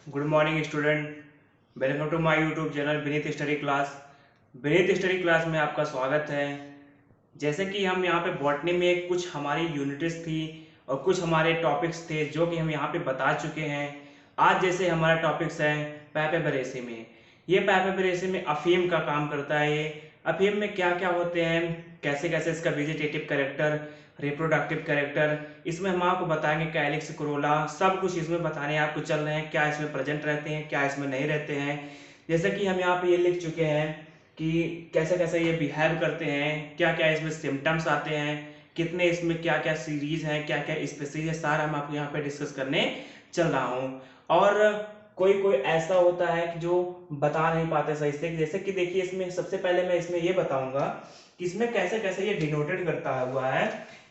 Good morning student. Welcome to my YouTube channel Vineet study class. Vineet study class में आपका स्वागत है। जैसे कि हम यहाँ पे बॉटनी में कुछ हमारी यूनिट्स थी और कुछ हमारे टॉपिक्स थे जो कि हम यहाँ पे बता चुके हैं। आज जैसे हमारा टॉपिक्स है पैपेबरेसी में। ये पैपेबरेसी में अफीम का काम करता है। ये अफीम में क्या क्या होते हैं, कैसे कैसे इसका वेजिटेटिव कैरेक्टर, रिप्रोडक्टिव कैरेक्टर, इसमें हम आपको बताएंगे कैलिक्स कोरोला, सब कुछ इसमें बताने आपको चल रहे हैं। क्या इसमें प्रेजेंट रहते हैं, क्या इसमें नहीं रहते हैं। जैसे कि हम यहाँ पे ये लिख चुके हैं कि कैसे कैसे ये बिहेव करते हैं, क्या क्या इसमें सिम्टम्स आते हैं, कितने इसमें क्या क्या सीरीज हैं, क्या क्या स्पीसीज है, सारा हम आपको यहाँ पे डिस्कस करने चल रहा हूँ। और कोई कोई ऐसा होता है कि जो बता नहीं पाते सही से। जैसे कि देखिए, इसमें सबसे पहले मैं इसमें ये बताऊंगा कि इसमें कैसे कैसे ये डिनोटेड करता हुआ है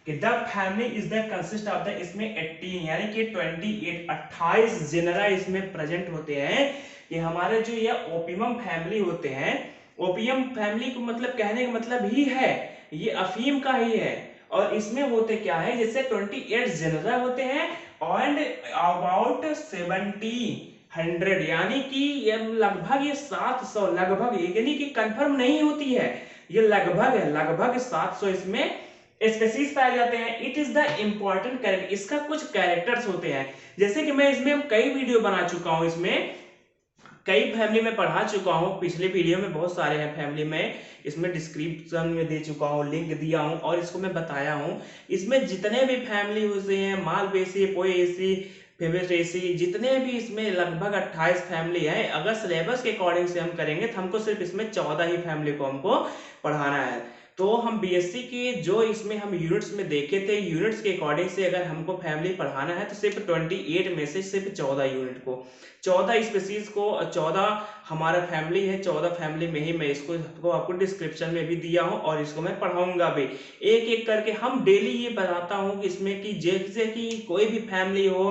कि the family is the consist of the, इसमें 18 यानी कि 28 28 जेनरा इसमें प्रेजेंट होते हैं। ये हमारे जो ये ओपियम फैमिली होते हैं, ओपियम फैमिली को मतलब कहने का मतलब ही है ये अफीम का ही है। और इसमें होते क्या है, जैसे 28 जेनरा होते हैं एंड अबाउट 70 यानी कि ये लगभग ये 700, लगभग यानी कि कंफर्म नहीं होती है, ये लगभग है, लगभग 700 इसमें स्पेसीज पाए जाते हैं। It is the important character, इसका कुछ कैरेक्टर्स होते हैं। जैसे कि मैं इसमें कई वीडियो बना चुका हूं, इसमें कई फैमिली में पढ़ा चुका हूं, पिछले वीडियो में बहुत सारे हैं फैमिली में, इसमें डिस्क्रिप्शन में दे चुका हूं, लिंक दिया हूं और इसको मैं बताया हूं। इसमें जितने भी फैमिली हुए हैं, मालवेसी, पोएसी, फेबेरेसी, जितने भी इसमें लगभग 28 फैमिली है। अगर सिलेबस के अकॉर्डिंग से हम करेंगे तो हमको सिर्फ इसमें 14 ही फैमिली को हमको पढ़ाना है। तो हम बीएससी के जो इसमें हम यूनिट्स में देखे थे, यूनिट्स के अकॉर्डिंग से अगर हमको फैमिली पढ़ाना है तो सिर्फ 28 में से सिर्फ 14 यूनिट को, 14 स्पीसीज को, 14 हमारा फैमिली है, 14 फैमिली में ही मैं इसको आपको डिस्क्रिप्शन में भी दिया हूं और इसको मैं पढ़ाऊंगा भी एक एक करके। हम डेली ये बताता हूं कि इसमें कि जैसे कि कोई भी फैमिली हो,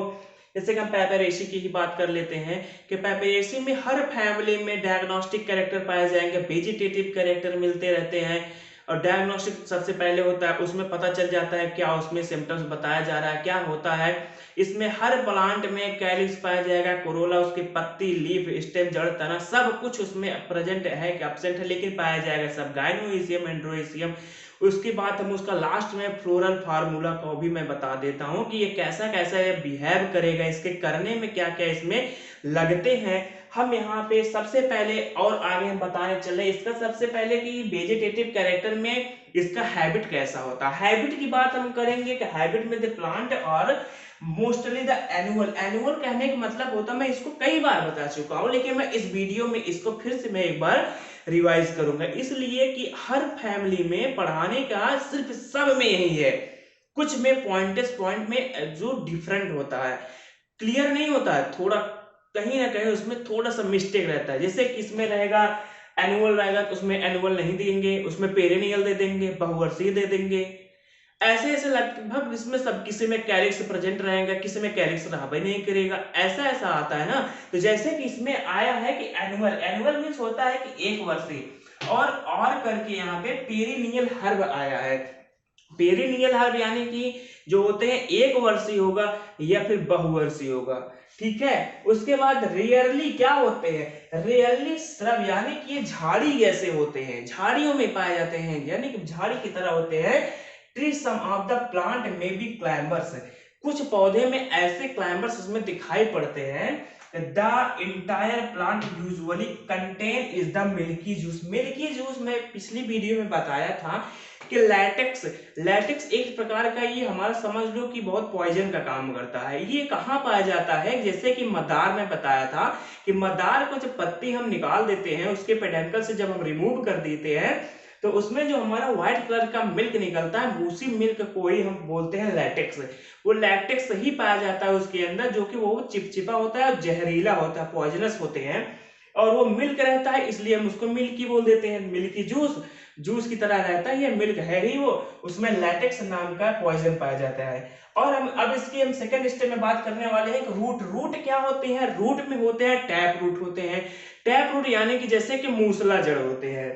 जैसे कि हम पैपेरेसी की ही बात कर लेते हैं कि पैपेरेसी में हर फैमिली में डायग्नोस्टिक कैरेक्टर पाए जाएंगे, वेजिटेटिव कैरेक्टर मिलते रहते हैं। और डायग्नोस्टिक सबसे पहले होता है, उसमें पता चल जाता है क्या उसमें सिम्टम्स बताया जा रहा है, क्या होता है। इसमें हर प्लांट में कैलिक्स पाया जाएगा, कोरोला, उसकी पत्ती, लीफ, स्टेम, जड़, तना, सब कुछ उसमें प्रेजेंट है कि एब्सेंट है, लेकिन पाया जाएगा सब। गाइनोइसियम, एंड्रोइसियम। उसके बाद हम उसका लास्ट में फ्लोरल फार्मूला को भी मैं बता देता हूं कि ये कैसा कैसा ये बिहेव करेगा, इसके करने में क्या क्या इसमें लगते हैं। हम यहाँ पे सबसे पहले और आगे हम बताने चले इसका सबसे पहले कि वेजिटेटिव कैरेक्टर में इसका हैबिट कैसा होता है। हैबिट की बात हम करेंगे कि हैबिट में द प्लांट और मोस्टली द एनुअल, एनुअल कहने का मतलब होता है, मैं इसको कई बार बता चुका हूं लेकिन मैं इस वीडियो में इसको फिर से मैं एक बार रिवाइज करूंगा, इसलिए कि हर फैमिली में पढ़ाने का सिर्फ सब में यही है। कुछ में पॉइंट में जो डिफरेंट होता है, क्लियर नहीं होता है, थोड़ा कहीं ना कहीं उसमें थोड़ा सा मिस्टेक रहता है। जैसे कि इसमें रहेगा एनुअल रहेगा तो उसमें एनुअल नहीं देंगे, उसमें पेरेनियल दे देंगे, बहुवर्षीय दे देंगे। ऐसे ऐसे लगभग इसमें सब, किसी में कैलिक्स प्रेजेंट रहेगा, किसी में कैलिक्स रहबे नहीं करेगा, ऐसा ऐसा आता है ना। तो जैसे कि इसमें आया है कि एनुअल, एनुअल मीन्स होता है कि एक वर्षीय, और करके यहाँ पे पेरिनियल हर्ब आया है। पेरिनियल हर्ब यानी कि जो होते हैं एक वर्षीय होगा या फिर बहुवर्षीय होगा, ठीक है। उसके बाद रेयरली क्या होते हैं, रेयरली श्रब यानी कि ये झाड़ी जैसे होते हैं, झाड़ियों में पाए जाते हैं, यानी कि झाड़ी की तरह होते हैं। Tree some of the plant में बी क्लाइंबर्स, कुछ पौधे में ऐसे क्लाइंबर्स उसमें दिखाई पड़ते हैं। The entire plant usually contain is the milky juice, milky juice मैं पिछली वीडियो में बताया था कि लैटेक्स, लैटेक्स एक प्रकार का, ये हमारा समझ लो कि बहुत पॉइजन का काम करता है। ये कहाँ पाया जाता है, जैसे कि मदार में बताया था कि मदार को जब पत्ती हम निकाल देते हैं, उसके पेडेंकल से जब हम रिमूव कर देते हैं तो उसमें जो हमारा व्हाइट कलर का मिल्क निकलता है, उसी मिल्क को ही हम बोलते हैं लैटेक्स। वो लैटेक्स ही पाया जाता है उसके अंदर, जो कि वो चिपचिपा होता है, जहरीला होता है, पॉइजनस होते हैं, और वो मिल्क रहता है, इसलिए हम उसको मिल्की बोल देते हैं। मिल्की जूस, जूस की तरह रहता है, ये मिल्क है ही वो, उसमें लैटेक्स नाम का पॉइजन पाया जाता है। और हम अब इसके हम सेकंड स्टेप में बात करने वाले हैं कि रूट, रूट क्या होते हैं। रूट में होते हैं टैप रूट होते हैं। टैप रूट यानी कि जैसे कि मूसला जड़ होते हैं,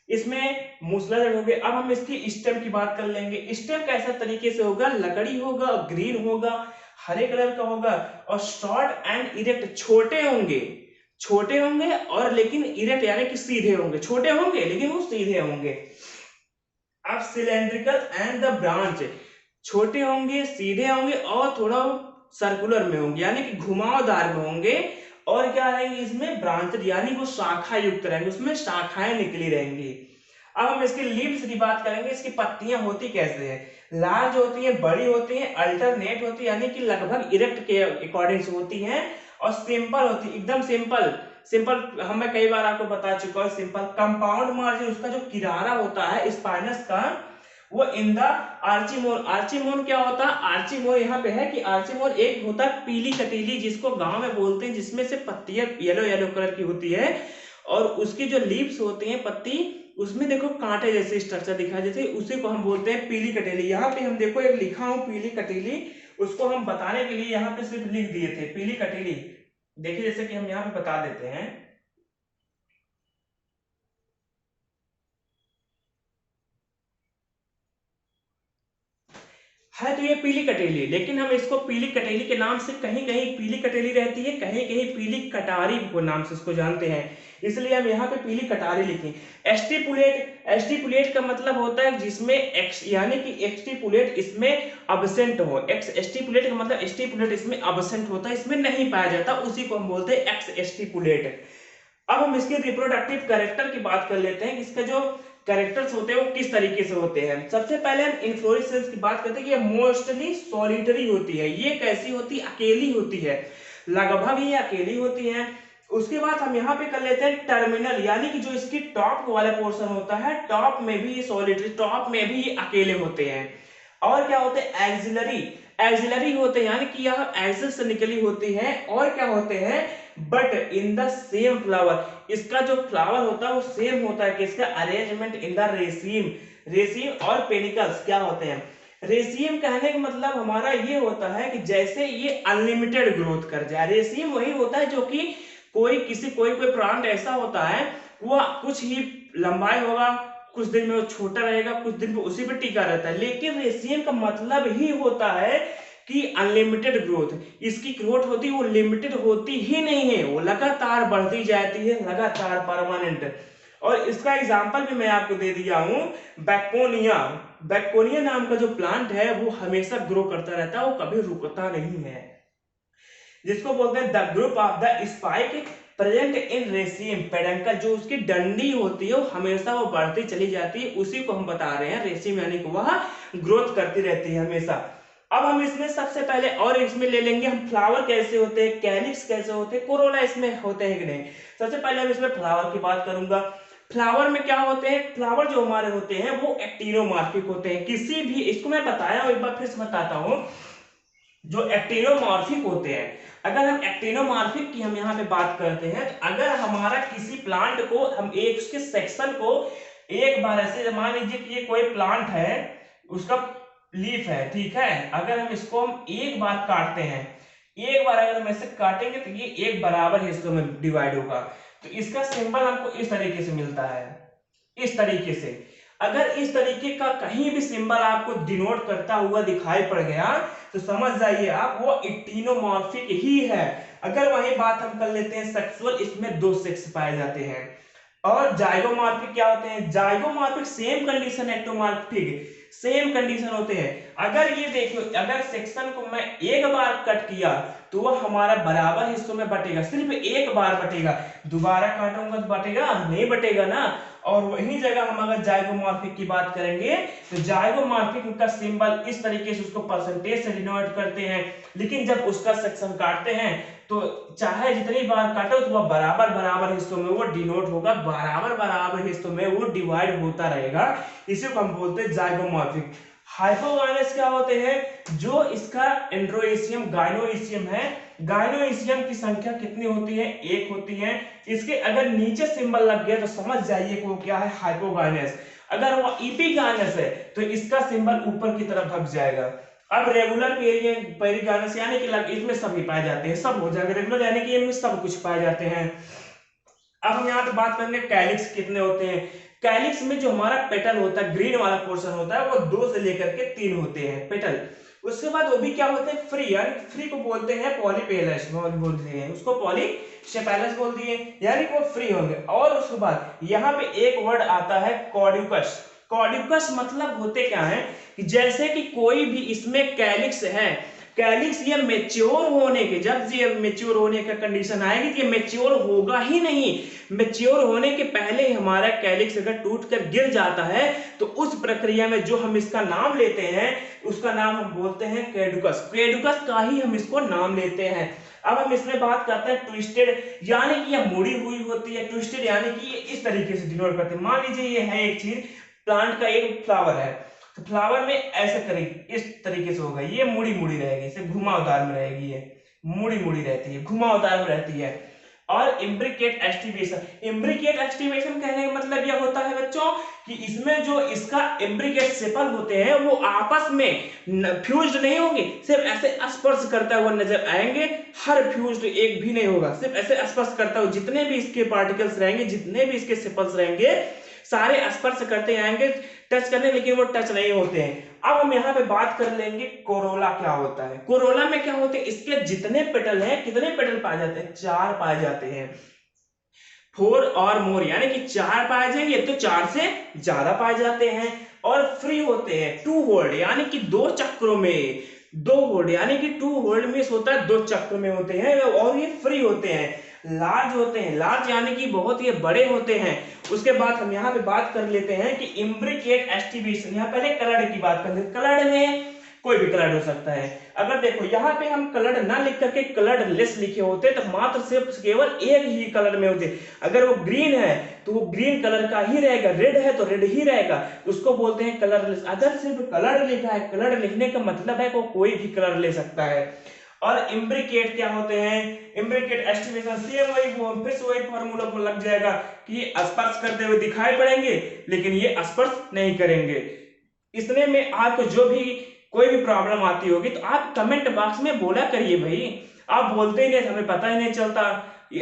इसमें मूसला जड़ हो गए। अब हम इसकी स्टेम की बात कर लेंगे। स्टेम कैसा तरीके से होगा, लकड़ी होगा, ग्रीन होगा, हरे कलर का होगा। और शॉर्ट एंड इरेक्ट, छोटे होंगे और लेकिन इरेक्ट यानी कि सीधे होंगे, छोटे होंगे लेकिन वो सीधे होंगे। अब सिलेंड्रिकल एंड द ब्रांच, छोटे होंगे, सीधे होंगे और थोड़ा सर्कुलर में होंगे यानी कि घुमावदार में होंगे। और क्या रहेंगे इसमें, ब्रांचेड यानी वो शाखा युक्त रहेंगे, उसमें शाखाएं निकली रहेंगी। अब हम इसके लीव्स की बात करेंगे, इसकी पत्तियां होती कैसे है, लार्ज होती हैं, बड़ी होती हैं, अल्टरनेट होती है यानी कि लगभग इरेक्ट के अकॉर्डिंग से होती हैं, और सिंपल होती है, एकदम सिंपल। सिंपल हमें कई बार आपको बता चुका हूं। सिंपल कंपाउंड मार्जिन, उसका जो किनारा होता है स्पाइनस का, वो इन द आर्चिमोर। आर्चिमोर क्या होता है, आर्चिमोर यहाँ पे है कि आर्चिमोर एक होता है पीली कटीली, जिसको गांव में बोलते हैं, जिसमें से पत्तियां येलो येलो कलर की होती है, और उसकी जो लीव्स होती हैं, पत्ती, उसमें देखो कांटे जैसे स्ट्रक्चर दिखा, जैसे उसी को हम बोलते हैं पीली कटीली। यहाँ पे हम देखो एक लिखा हूं पीली कटीली, उसको हम बताने के लिए यहाँ पे सिर्फ लिख दिए थे पीली कटीली। देखिए जैसे कि हम यहाँ पे बता देते हैं, है तो ये पीली कटेली, लेकिन हम इसको पीली कटेली के नाम से, कहीं कहीं पीली कटेली रहती है, कहीं कहीं पीली कटारी को नाम से इसको जानते हैं, इसलिए हम यहाँ पे पीली कटारी लिखें। एस्टिपुलेट, एस्टिपुलेट का मतलब होता है जिसमें एक्स यानी कि एक्सटिपुलेट इसमें अब्सेंट हो। एक्स एस्टिपुलेट का मतलब एस्टिपुलेट इसमें अब्सेंट होता है, इसमें नहीं पाया जाता, उसी को हम बोलते हैं एक्स एस्टिपुलेट। अब हम इसके रिप्रोडक्टिव कैरेक्टर की बात कर लेते हैं, इसका जो कैरेक्टर्स होते हैं वो किस तरीके से होते हैं। सबसे पहले हम इन्फ्लोरेसेंस की बात करते हैं कि ये मोस्टली सॉलिटरी होती है। ये कैसी होती है, अकेली होती है, लगभग ये अकेली होती है। उसके बाद हम यहाँ पे कर लेते हैं टर्मिनल, यानी कि जो इसकी टॉप वाला पोर्शन होता है, टॉप में भी ये सॉलिटरी, टॉप में भी ये अकेले होते हैं। और क्या होते हैं, एक्सिलरी, एक्सिलरी होते हैं यानी कि यह एक्सिल से निकली होती है। और क्या होते हैं, but in the same flower, इसका जो फ्लावर होता है वो सेम होता है कि इसका अरेंजमेंट इन द रेसिम। रेसिम और पेनिकल्स क्या होते हैं, रेसिम कहने का मतलब हमारा ये होता है कि जैसे ये अनलिमिटेड ग्रोथ कर जाए। रेसिम वही होता है जो कि कोई प्लांट ऐसा होता है, वो कुछ ही लंबाई होगा, कुछ दिन में वो छोटा रहेगा, कुछ दिन में उसी पे टिका रहता है। लेकिन रेसिम का मतलब ही होता है कि अनलिमिटेड ग्रोथ, इसकी ग्रोथ होती है वो लिमिटेड होती ही नहीं है, वो लगातार बढ़ती जाती है, लगातार परमानेंट। और इसका एग्जांपल भी मैं आपको दे दिया हूं, बैकोनिया। बैकोनिया नाम का जो प्लांट है वो हमेशा ग्रो करता रहता है, वो कभी रुकता नहीं है, जिसको बोलते हैं the group of the spike present in रेसिम peduncle. जो उसकी डंडी होती है वो हमेशा वो बढ़ती चली जाती है, उसी को हम बता रहे हैं रेसिम, यानी कि वह ग्रोथ करती रहती है हमेशा। अब हम इसमें सबसे पहले और इसमें ले लेंगे हम फ्लावर कैसे होते हैं, कैलिक्स कैसे होते हैं, कोरोला इसमें होते हैं कि नहीं। सबसे पहले हम इसमें फ्लावर की बात करूंगा। फ्लावर में क्या होते हैं, फ्लावर जो हमारे होते हैं वो एक्टिनोमॉर्फिक होते हैं। किसी भी, इसको मैं बताया एक बार फिर से बताता हूं, जो एक्टिनोमॉर्फिक होते हैं, अगर हम एक्टिनोमॉर्फिक की हम यहाँ पे बात करते हैं, तो अगर हमारा किसी प्लांट को हम एक उसके सेक्शन को एक बार ऐसे, मान लीजिए कि ये कोई प्लांट है, उसका लीफ है, ठीक है, अगर हम इसको हम एक बार काटते हैं, एक बार अगर हम ऐसे काटेंगे तो ये एक बराबर हिस्सों में डिवाइड होगा। तो इसका सिंबल हमको इस तरीके से मिलता है, इस तरीके से। अगर इस तरीके का कहीं भी सिंबल आपको डिनोट करता हुआ दिखाई पड़ गया तो समझ जाइए आप वो एक्टिनोमॉर्फिक ही है। अगर वही बात हम कर लेते हैं सेक्सुअल, इसमें दो सेक्स पाए जाते हैं। और जाइगोमॉर्फिक क्या होते हैं, zygomorphic same condition, ectomorphic same condition होते हैं। अगर ये देखो, अगर सेक्शन को मैं एक बार कट किया तो वह हमारा बराबर हिस्सों में बटेगा, सिर्फ एक बार बटेगा, दोबारा काटूंगा तो बटेगा नहीं, बटेगा ना। और वही जगह हम अगर जाइगोमॉर्फिक की बात करेंगे तो जाइगोमॉर्फिक का सिंबल इस तरीके से उसको परसेंटेज से डिनोट करते हैं, लेकिन जब उसका सेक्शन काटते हैं तो चाहे जितनी बार काटो तो वह बराबर बराबर हिस्सों में वो डिनोट होगा, बराबर बराबर हिस्सों में वो डिवाइड होता रहेगा, इसी को हम बोलते हैं जाइगोमॉर्फिक। हाइपोगाइनस क्या होते हैं, जो इसका एंड्रोइसियम गाइनोइसियम है, गाइनोइसियम की संख्या कितनी होती है, एक होती है। इसके अगर नीचे सिंबल लग गया तो समझ जाइए कि वो क्या है, हाइपोगाइनस। अगर वो एपिगाइनस है तो इसका सिंबल ऊपर की तरफ भग जाएगा। अब रेगुलर पेरिगाइनस यानी कि इसमें सभी पाए जाते हैं, सब हो जाएगा, रेगुलर यानी कि इनमें सब कुछ पाए जाते हैं। अब हम यहाँ पे बात करेंगे कैलिक्स कितने होते हैं। कैलिक्स में जो हमारा पेटल होता है, ग्रीन वाला पोर्शन होता है, वो 2 से लेकर के 3 होते हैं पेटल। उसके बाद वो भी क्या होते हैं फ्री, यानी फ्री को बोलते हैं पॉलीपेलस बोल दिए हैं, उसको पॉलीसेपेलस बोल दिए, यानी वो फ्री होंगे। और उसके बाद यहाँ पे एक वर्ड आता है कॉर्ड्यूकस। कॉर्ड्यूकस मतलब होते क्या है कि जैसे कि कोई भी इसमें कैलिक्स है, कैलिक्स ये मेच्योर होने के, जब ये मेच्योर होने का कंडीशन आएगी तो ये मेच्योर होगा ही नहीं, मेच्योर होने के पहले ही हमारा कैलिक्स अगर टूट कर गिर जाता है तो उस प्रक्रिया में जो हम इसका नाम लेते हैं उसका नाम हम बोलते हैं कैडुकस। कैडुकस का ही हम इसको नाम लेते हैं। अब हम इसमें बात करते हैं ट्विस्टेड, यानी कि यह मुड़ी हुई होती है, ट्विस्टेड यानी कि ये इस तरीके से डिनोट करते हैं। मान लीजिए ये है एक चीज, प्लांट का एक फ्लावर है, तो फ्लावर में ऐसे करेगी, इस तरीके से होगा, ये मुड़ी मुड़ी रहेगी, इसे घुमावदार में रहेगी, ये मुड़ी मुड़ी रहती है, घुमावदार में रहती है। और इम्ब्रिकेट एस्टिवेशन, इम्ब्रिकेट एस्टिवेशन कहने का मतलब यह होता है बच्चों कि इसमें जो इसका इम्ब्रिकेट सेपल होते हैं वो आपस में फ्यूज्ड नहीं होंगे, सिर्फ ऐसे स्पर्श करता हुआ नजर आएंगे, हर फ्यूज्ड एक भी नहीं होगा, सिर्फ ऐसे स्पर्श करता हुआ, जितने भी इसके पार्टिकल्स रहेंगे, जितने भी इसके सेपल्स रहेंगे सारे स्पर्श करते आएंगे, टच करने, लेकिन वो टच नहीं होते हैं। अब हम यहाँ पे बात कर लेंगे कोरोला क्या होता है। कोरोला में क्या होते हैं, इसके जितने पेटल हैं, कितने पेटल पाए जाते हैं, 4 पाए जाते हैं, 4 और मोर, यानी कि 4 पाए जाएंगे तो 4 से ज्यादा पाए जाते हैं। और फ्री होते हैं 2 होल्ड, यानी कि 2 चक्रों में, 2 होल्ड यानी कि 2 होल्ड में होता है 2 चक्र में होते हैं, और ये फ्री होते हैं। लार्ज होते हैं, लार्ज यानी कि बहुत ही बड़े होते हैं। उसके बाद हम यहाँ पे बात कर लेते हैं कि इम्ब्रिकेट एस्टिवेशन, यहाँ पहले कलर की बात करते हैं। कलर में कोई भी कलर हो सकता है। अगर देखो यहाँ पे हम कलर ना लिख करके कलर लेस लिखे होते तो मात्र सिर्फ केवल एक ही कलर में होते। अगर वो ग्रीन है तो वो ग्रीन कलर का ही रहेगा, रेड है तो रेड ही रहेगा, उसको बोलते हैं कलरलेस। अगर सिर्फ कलर लिखा है, कलर लिखने का मतलब है कि कोई भी कलर ले सकता है। और इम्ब्रिकेट क्या होते हैं, इम्ब्रिकेट एस्टिमेशन सेम वही, फिर से वही फॉर्मूला को लग जाएगा कि स्पर्श करते हुए दिखाई पड़ेंगे लेकिन ये स्पर्श नहीं करेंगे। इसमें में आपको जो भी कोई भी प्रॉब्लम आती होगी तो आप कमेंट बॉक्स में बोला करिए भाई, आप बोलते ही नहीं, हमें पता ही नहीं चलता,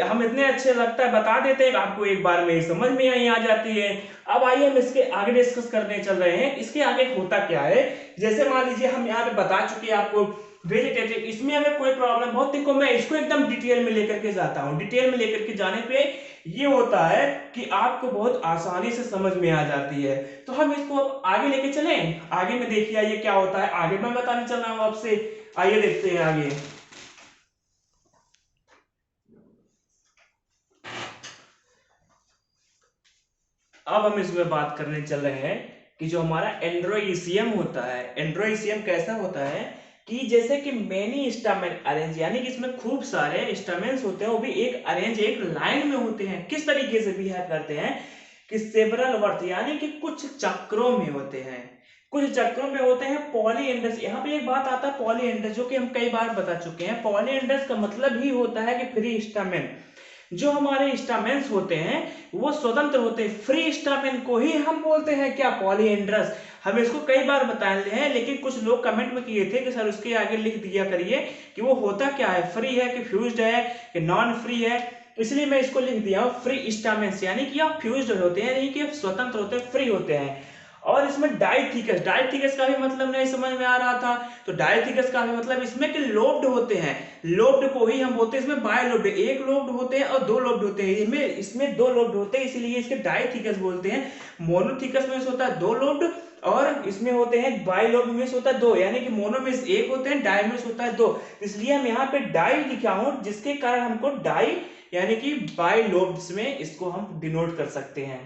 हम इतने अच्छे लगता है बता देते हैं, आपको एक बार में ही समझ में ही आ जाती है। अब आइए हम इसके आगे डिस्कस करने चल रहे हैं, इसके आगे होता क्या है। जैसे मान लीजिए हम यहाँ पे बता चुके हैं आपको वेजिटेटिव, इसमें हमें कोई प्रॉब्लम, बहुत देखो मैं इसको एकदम डिटेल में लेकर के जाता हूँ, डिटेल में लेकर के जाने पे ये होता है कि आपको बहुत आसानी से समझ में आ जाती है। तो हम इसको अब आगे लेके चलें, आगे में देखिए आइए क्या होता है, आगे मैं बताने चल रहा हूँ आपसे, आइए देखते हैं आगे। अब हम इसमें बात करने चल रहे हैं कि जो हमारा एंड्रोइसियम होता है, एंड्रोइसियम कैसा होता है कि जैसे कि मेनी स्टामेन अरेंज, यानी कि इसमें खूब सारे स्टामेन्स होते हैं, वो भी एक अरेंज एक लाइन में होते हैं। किस तरीके से बिहेव करते हैं कि सेवरल वर्थ, यानी कि कुछ चक्रों में होते हैं, कुछ चक्रों में होते हैं। पॉलीएंड्रस, यहाँ पे एक बात आता है पॉलीएंड्रस, जो कि हम कई बार बता चुके हैं। पॉलीएंड्रस का मतलब ही होता है कि फ्री स्टामेन, जो हमारे स्टामेन्स होते हैं वो स्वतंत्र होते हैं। फ्री स्टामेन को ही हम बोलते हैं क्या, पॉलीएंड्रस। हम इसको कई बार बताए हैं लेकिन कुछ लोग कमेंट में किए थे कि सर उसके आगे लिख दिया करिए कि वो होता क्या है, फ्री है कि फ्यूज्ड है कि नॉन फ्री है, इसलिए मैं इसको लिख दिया हूं फ्री स्टामेन्स, यानी कि आप फ्यूज्ड होते हैं, यानी कि स्वतंत्र होते हैं, फ्री होते हैं। और इसमें डाइथिकस, डाइथिकस का भी मतलब नहीं समझ में आ रहा था, तो डाइथिकस का भी मतलब इसमें कि लोब्ड होते हैं, लोब्ड को ही हम बोलते हैं, इसमें बाय लोब्ड, एक लोब्ड होते हैं और 2 लोब्ड होते हैं, इसमें 2 लोब्ड होते हैं, इसलिए इसके डाइथिकस बोलते हैं। मोनोथिकस में होता है 2 लोब्ड और इसमें होते हैं बाय लोब्ड में होता है 2, यानी कि मोनो में 1 होते हैं, डाई में होता है 2, इसलिए हम यहाँ पे डाई लिखा हूं, जिसके कारण हमको डाई यानी कि बाय लोब्ड्स में इसको हम डिनोट कर सकते हैं।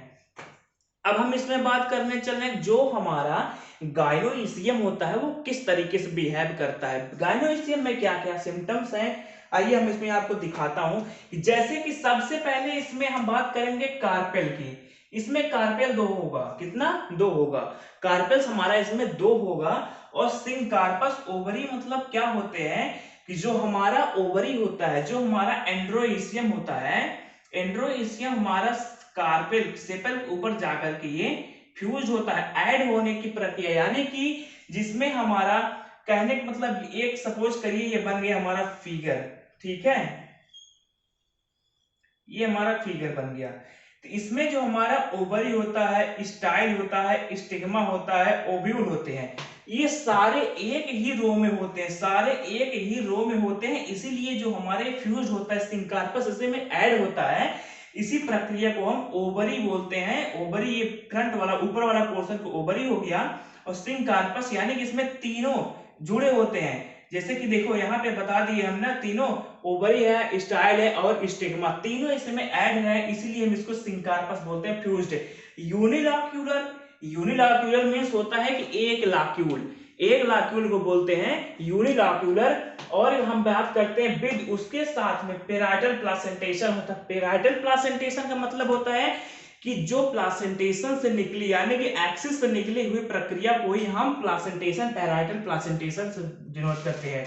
अब हम इसमें बात करने चल रहे हैं जो हमारा गायनोइसियम होता है वो किस तरीके से बिहेव करता है। गायनोइसियम में क्या क्या सिम्टम्स हैं, आइए हम इसमें आपको दिखाता हूं कि जैसे कि सबसे पहले इसमें हम बात करेंगे कार्पेल की। इसमें कार्पेल 2 होगा, कितना 2 होगा, कार्पेल्स हमारा इसमें 2 होगा। और सिंकार्पस ओवरी मतलब क्या होते हैं कि जो हमारा ओवरी होता है, जो हमारा एंड्रोइसियम होता है, एंड्रोइसियम हमारा कार्पेल सेपल ऊपर जाकर के ये फ्यूज होता है, ऐड होने की प्रक्रिया, यानी कि जिसमें हमारा कहने का मतलब एक सपोज करिए ये बन गया हमारा फिगर, ठीक है, ये हमारा फिगर बन गया। तो इसमें जो हमारा ओवरी होता है, स्टाइल होता है, स्टिग्मा होता है, ओव्यूल होते हैं। ये सारे एक ही रो में होते हैं, सारे एक ही रो में होते हैं, इसीलिए जो हमारे फ्यूज होता है सिंकार्पस इसी में ऐड होता है। इसी प्रक्रिया को हम ओवरी बोलते हैं। ओवरी, ये फ्रंट वाला ऊपर वाला पोर्शन को ओवरी हो गया, और सिंकार्पस यानी कि इसमें तीनों जुड़े होते हैं। जैसे कि देखो यहाँ पे बता दिए हमने, तीनों ओवरी है, स्टाइल है और स्टिग्मा, तीनों इसमें ऐड है, इसीलिए हम इसको सिंकार्पस बोलते हैं, फ्यूज्ड। यूनिलॉक्यूलर, यूनिलॉक्यूलर मींस होता है कि एक लाक्यूल, एक लाक्यूल को बोलते हैं यूनिलॉक्यूलर। और हम बात करते हैं विद, उसके साथ में पेराइटल प्लासेंटेशन होता है। पेराइटल प्लासेंटेशन का मतलब होता है कि जो प्लासेंटेशन से निकली, यानी कि एक्सिस से निकली हुई प्रक्रिया को ही हम प्लासेंटेशन, पेराइटल प्लासेंटेशन से डिनोट करते हैं।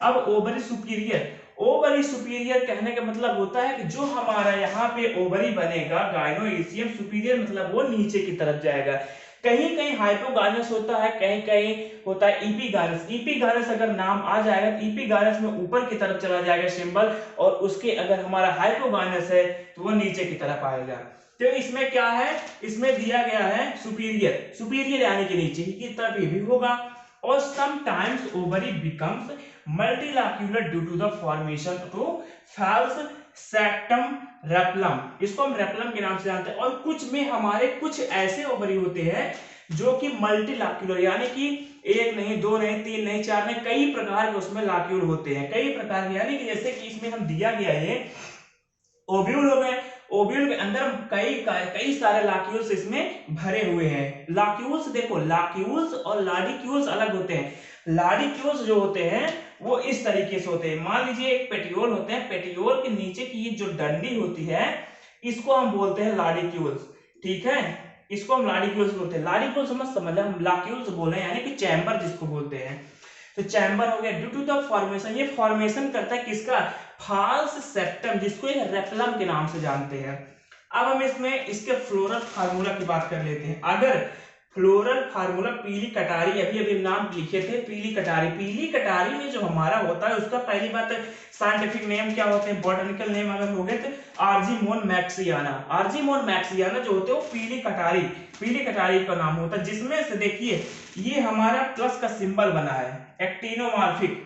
अब ओवरी सुपीरियर, ओवरी सुपीरियर कहने का मतलब होता है कि जो हमारा यहाँ पे ओवरी बनेगा गाइनोइसियम सुपीरियर, मतलब वो नीचे की तरफ जाएगा। कहीं कहीं हाइपोगानस होता है, कहीं कहीं होता है इपीगानस। इपीगानस अगर नाम आ जाएगा तो इपीगानस में ऊपर की तरफ चला जाएगा सिंबल, और उसके अगर हमारा हाइपोगानस है तो वो नीचे की तरफ आएगा। तो इसमें क्या है, इसमें दिया गया है सुपीरियर, सुपीरियर यानी कि नीचे की तरफ ये भी होगा। और sometimes ovary becomes multilocular due to the formation to false septum replum, इसको हम रेपलम के नाम से जानते हैं। और कुछ में हमारे कुछ ऐसे ओवरी होते हैं जो कि मल्टीलॉक्यूलर, यानी कि एक नहीं, दो नहीं, तीन नहीं, चार नहीं, कई प्रकार के उसमें लॉक्यूल होते हैं, कई प्रकार के। यानी कि जैसे कि इसमें हम दिया गया है ओव्यूल हो गए, ओव्यूल के अंदर कई सारे लाक्यूल्स इसमें भरे हुए हैं। लाक्यूल्स देखो, लाक्यूल्स और लाडिक्यूल्स अलग होते हैं। लाडिक्यूल्स जो होते हैं वो इस तरीके से होते हैं, मान लीजिए एक पेटियोल होते हैं, पेटियोल के नीचे की ये जो डंडी होती है इसको हम बोलते हैं लाडिक्यूल्स, ठीक है, इसको हम लाडिक्यूल्स बोलते हैं। लाडिक्यूल्स समझ, हम लाक्यूल्स बोले यानी कि चैम्बर जिसको बोलते हैं। तो चैम्बर हो गया ड्यू टू द फॉर्मेशन, ये फॉर्मेशन करता है किसका, फाल्स सेप्टम, जिसको एक रेपलम के नाम से जानते हैं। अब हम इसमें इसके फ्लोरल फार्मूला की बात कर लेते हैं। अगर फ्लोरल फार्मूला, पीली कटारी, अभी अभी नाम लिखे थे पीली कटारी, पीली कटारी में जो हमारा होता है उसका पहली बात साइंटिफिक नेम क्या होते हैं, बॉटनिकल नेम अगर हो गए तो आर्जीमोन मैक्सियाना, आर्जीमोन मैक्सियाना जो होते हैं वो पीली कटारी, पीली कटारी का नाम होता है। जिसमें से देखिए ये हमारा प्लस का सिंबल बना है, एक्टिनोमॉर्फिक,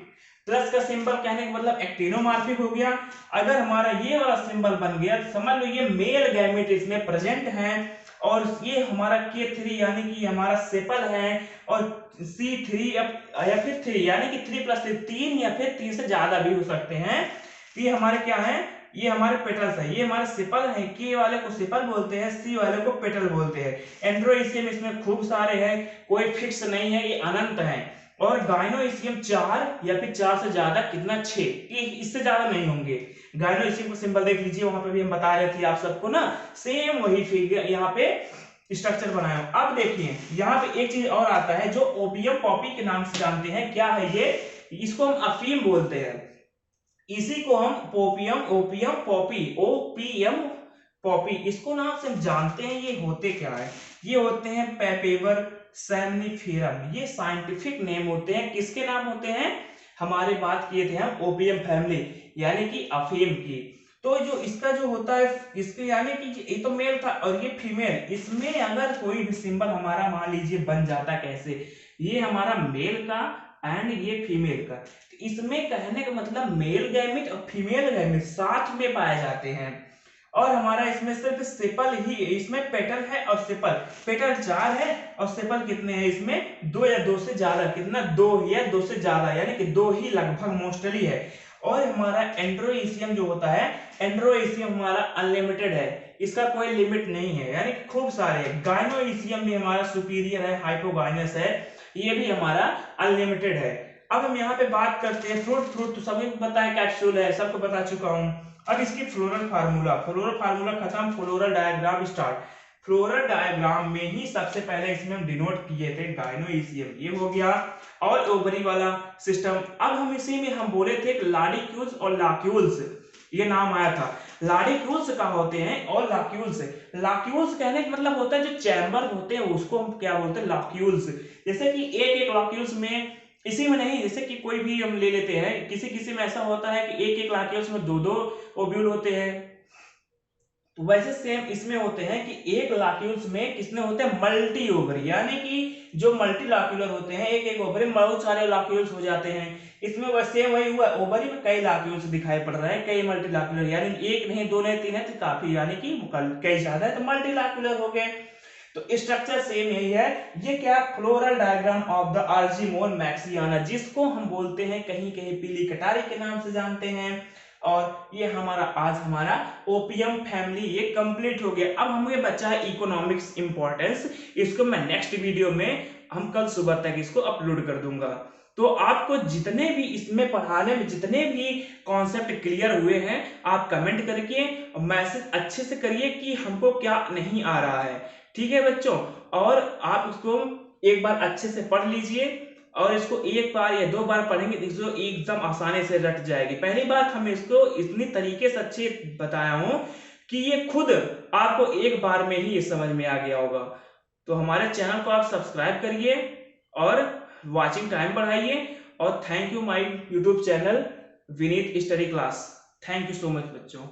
प्लस का सिंबल कहने का मतलब एक्टिनोमॉर्फिक हो गया। अगर हमारा ये वाला सिंबल बन गया तो समझ लो ये मेल गैमेट इसमें प्रेजेंट है, और ये हमारा K3 यानी कि हमारा सेपल है, और C3 या फिर 3 यानी कि 3+3, 3 या फिर 3 से ज्यादा भी हो सकते हैं। ये हमारे क्या है, ये हमारे पेटल्स है, ये हमारे सेपल है, K वाले को सेपल बोलते हैं, C वाले को पेटल बोलते हैं। एंड्रोइसियम इसमें खूब सारे हैं, कोई फिक्स नहीं है, ये अनंत है। और गाइनोइसियम 4 या फिर 4 से ज्यादा, कितना 6, ये इससे ज्यादा नहीं होंगे। गाइनोइसियम को सिंबल देख लीजिए, वहां पे भी हम बता रहे थे आप सबको ना, सेम वही फिगर यहाँ पे स्ट्रक्चर बनाया। अब देखिए यहाँ पे एक चीज और आता है जो ओपियम पॉपी के नाम से जानते हैं, क्या है ये, इसको हम अफीम बोलते हैं, इसी को हम पोपियम, ओपियम पॉपी, ओपीएम पॉपी, इसको नाम से हम जानते हैं। ये होते क्या है, ये होते हैं पेपेवर सैमनीफेरम, ये साइंटिफिक नेम होते हैं, किसके नाम होते हैं, हमारे बात किए थे हम ओपियम फैमिली यानी कि अफीम की। तो जो इसका जो होता है, इसके यानी कि ये तो मेल था और ये फीमेल, इसमें अगर कोई भी सिंबल हमारा मान लीजिए बन जाता, कैसे, ये हमारा मेल का एंड ये फीमेल का, इसमें कहने का मतलब मेल गैमेट और फीमेल गैमेट साथ में पाए जाते हैं। और हमारा इसमें सिर्फ सेपल ही, इसमें पेटल है और सेपल, पेटल 4 है और सेपल कितने हैं इसमें, 2 या 2 से ज्यादा, कितना 2 या 2 से ज्यादा, यानी कि 2 ही लगभग मोस्टली है। और हमारा एंड्रोइसियम जो होता है, एंड्रोइसियम हमारा अनलिमिटेड है, इसका कोई लिमिट नहीं है, यानी कि खूब सारे। गाइनोइसियम भी हमारा सुपीरियर है, हाइपोगाइनस है, ये भी हमारा अनलिमिटेड है। अब हम यहाँ पे बात करते हैं फ्रूट, फ्रूट तो सभी को पता है, कैप्सूल है, सबको बता चुका हूँ। अब इसकी फ्लोरल फार्मूला, फ्लोरल फार्मूला खत्म, floral diagram start. Floral diagram में ही सबसे पहले इसमें हम डिनोट किए थे गाइनोइसियम, ये हो गया, और ओवरी वाला सिस्टम। अब हम इसी में हम बोले थे लाडिक्यूल्स और लाक्यूल्स, ये नाम आया था। लाडिक्यूल्स का होते हैं और लाक्यूल्स, लाक्यूल्स कहने का मतलब होता है जो चैम्बर होते हैं उसको हम क्या बोलते हैं, लाक्यूल्स। जैसे कि एक एक लाक्यूल्स में, इसी में नहीं, जैसे कि कोई भी हम ले लेते हैं, किसी किसी में ऐसा होता है कि एक एक लाक्यूल्स में 2-2 ओव्यूल होते हैं, तो वैसे सेम इसमें होते हैं कि एक लाक्यूल्स में कितने होते हैं, मल्टी ओवरी, यानी कि जो मल्टी लाक्यूलर होते हैं, एक एक ओवरी में बहुत सारे लाक्यूल्स हो जाते हैं। इसमें वैसे वही हुआ, ओवरी में कई लाक्यूल्स दिखाई पड़ रहे हैं, कई मल्टी लाक्यूलर, यानी एक नहीं, दो नहीं, तीन है तो काफी, यानी कि कई ज्यादा है तो मल्टी लाक्यूलर हो गए। तो स्ट्रक्चर सेम यही है। ये क्या, floral diagram of the Argemone mexicana, जिसको हम बोलते हैं कहीं कहीं पीली कटारी के नाम से जानते हैं। और ये हमारा ओपियम फैमिली ये कंप्लीट हो गया। अब हमें बचा है इकोनॉमिक्स इंपॉर्टेंस, इसको मैं नेक्स्ट वीडियो में हम कल सुबह तक इसको अपलोड कर दूंगा। तो आपको जितने भी इसमें पढ़ाने में जितने भी कॉन्सेप्ट क्लियर हुए हैं, आप कमेंट करके मैसेज अच्छे से करिए कि हमको क्या नहीं आ रहा है, ठीक है बच्चों। और आप इसको एक बार अच्छे से पढ़ लीजिए, और इसको एक बार या दो बार पढ़ेंगे तो इसको एकदम आसानी से रट जाएगी। पहली बार हम इसको इतनी तरीके से अच्छे बताया हूं कि ये खुद आपको एक बार में ही ये समझ में आ गया होगा। तो हमारे चैनल को आप सब्सक्राइब करिए और वॉचिंग टाइम बढ़ाइए। और thank you my YouTube channel Vineet study class. Thank you so much बच्चों।